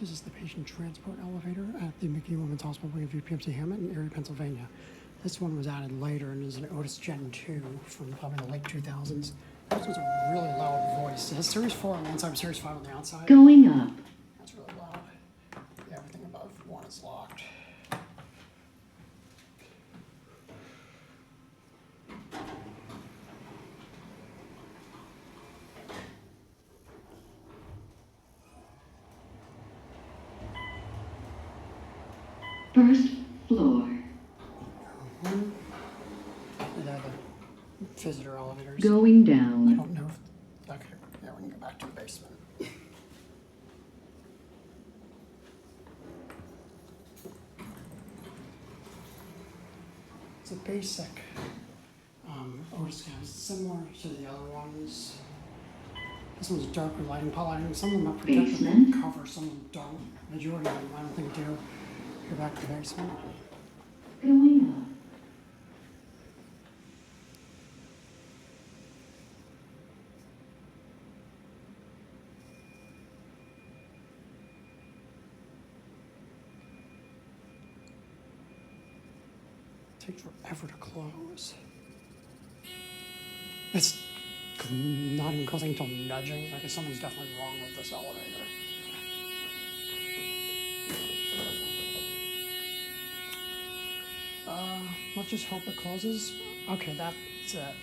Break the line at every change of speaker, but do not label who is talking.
This is the patient transport elevator at the Magee-Womens Hospital Wing of UPMC Hamot in Erie, Pennsylvania. This one was added later and is an Otis Gen2 from probably the late 2000s. This was a really loud voice. It has Series 4 on the inside and Series 5 on the outside.
Going up.
That's really loud. Yeah, everything above 1 is locked.
First floor.
It had the visitor elevators.
Going
I
down.
don't know if... Okay, yeah, we can go back to the basement. It's a basic Otis Gen, similar to the other ones. This one's darker lighting, pot lighting. Some of them have protective
Basement.
cover, some of them don't. Majority of them, I don't think, do. Go back to the basement.
Going up.
Takes forever to close. It's not even closing until nudging. Like, something's definitely wrong with this elevator. Let's just hope it closes. Okay, that's it.